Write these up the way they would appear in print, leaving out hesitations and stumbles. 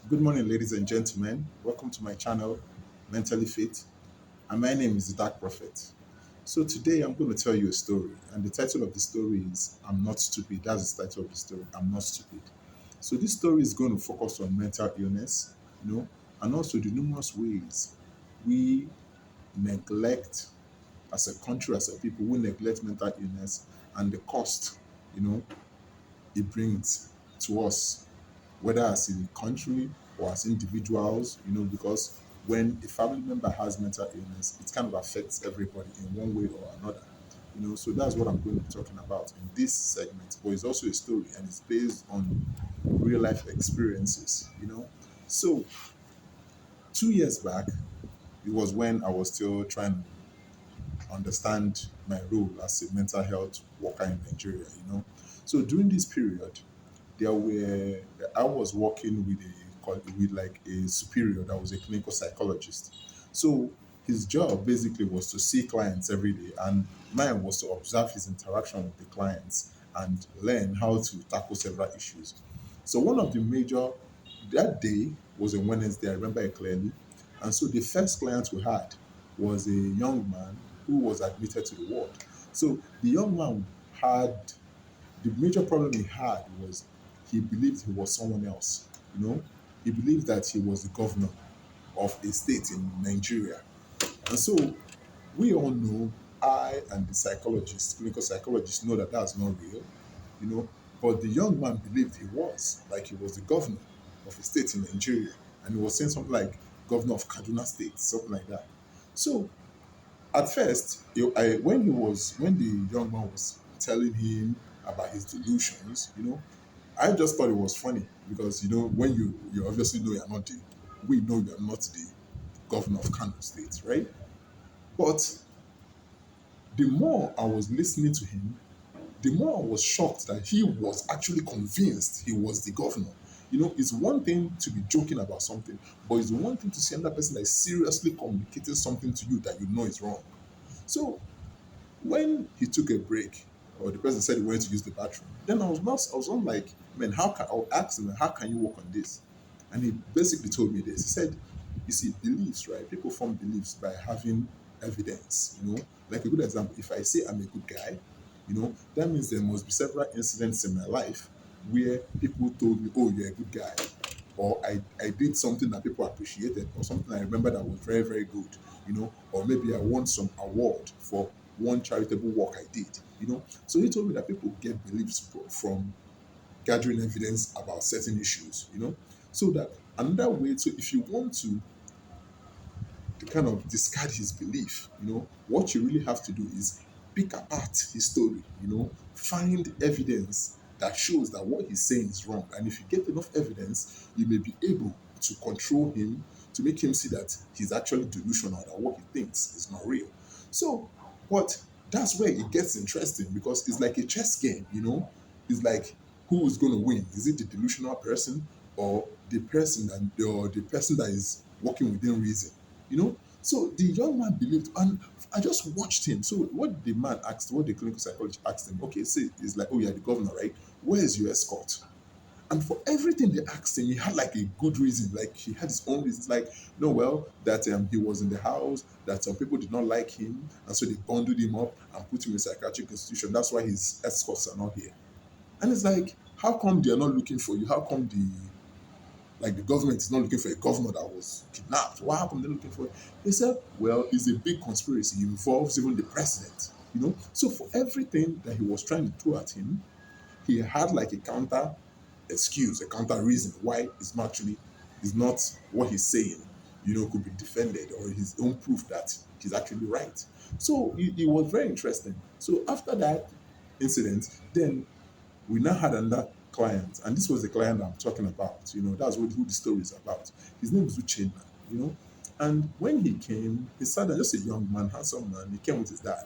Good morning, ladies and gentlemen. Welcome to my channel, Mentally Fit. And my name is the Dark Prophet. So today I'm going to tell you a story, and the title of the story is I'm Not Stupid. That's the title of the story. I'm Not Stupid. So this story is going to focus on mental illness, and also the numerous ways we neglect as a country, as a people, we neglect mental illness and the cost, you know, it brings to us, whether as a country or as individuals, because when a family member has mental illness, it kind of affects everybody in one way or another. So that's what I'm going to be talking about in this segment. But it's also a story and it's based on real life experiences. So 2 years back, it was when I was still trying to understand my role as a mental health worker in Nigeria. So during this period, there were I was working with like a superior that was a clinical psychologist. So his job basically was to see clients every day, and mine was to observe his interaction with the clients and learn how to tackle several issues. So one of the major that day was a Wednesday, I remember it clearly. And so the first client we had was a young man who was admitted to the ward. So the young man had the major problem he had was he believed he was someone else. You know, he believed that he was the governor of a state in Nigeria. And so we all know, I and the psychologist, clinical psychologist, know that that's not real, you know. But the young man believed he was, like he was the governor of a state in Nigeria. And he was saying something like governor of Kaduna State, something like that. So at first, when the young man was telling him about his delusions, I just thought it was funny because when you obviously know you're not the we know you're not the governor of Kano State, right? But the more I was listening to him, the more I was shocked that he was actually convinced he was the governor. It's one thing to be joking about something, but it's one thing to see another person that is seriously communicating something to you that you know is wrong. So when he took a break, or the person said he wanted to use the bathroom, then I was on like, man, I'll ask him, how can you work on this? And he basically told me this. He said, you see, beliefs, right? People form beliefs by having evidence. Like a good example, if I say I'm a good guy, that means there must be several incidents in my life where people told me, oh, you're a good guy. Or I did something that people appreciated, or something I remember that was very, very good. Or maybe I won some award for one charitable work I did. So he told me that people get beliefs from gathering evidence about certain issues. So that another way, so if you want to kind of discard his belief, what you really have to do is pick apart his story, find evidence that shows that what he's saying is wrong. And if you get enough evidence, you may be able to control him, to make him see that he's actually delusional, that what he thinks is not real. So, but that's where it gets interesting because it's like a chess game. It's like, who is going to win? Is it the delusional person or the person that is working within reason? So the young man believed, and I just watched him. So what the man asked, what the clinical psychologist asked him, okay, say is like, oh, you're the governor, right? Where is your escort? And for everything they asked him, he had like a good reason. Like he had his own reasons. Like, no, well, that he was in the house, that some people did not like him, and so they bundled him up and put him in a psychiatric institution. That's why his escorts are not here. And it's like, how come they're not looking for you? How come the government is not looking for a governor that was kidnapped? What happened? They're looking for. They said, well, it's a big conspiracy. It involves even the president. So for everything that he was trying to throw at him, he had like a counter excuse, a counter reason why it's not what he's saying. Could be defended or his own proof that he's actually right. So it was very interesting. So after that incident, then we now had another client, and this was the client I'm talking about. That's who the story is about. His name is Uchenna, you know. And when he came, he started just a young man, handsome man. He came with his dad.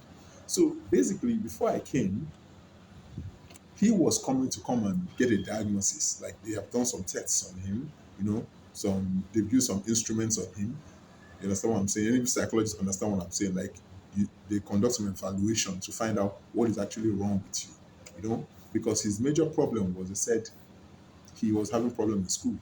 So basically, before I came, he was coming to come and get a diagnosis. Like they have done some tests on him, they've used some instruments on him. You understand what I'm saying? Any psychologists understand what I'm saying. Like they conduct some evaluation to find out what is actually wrong with you, because his major problem was, he said he was having problem in school.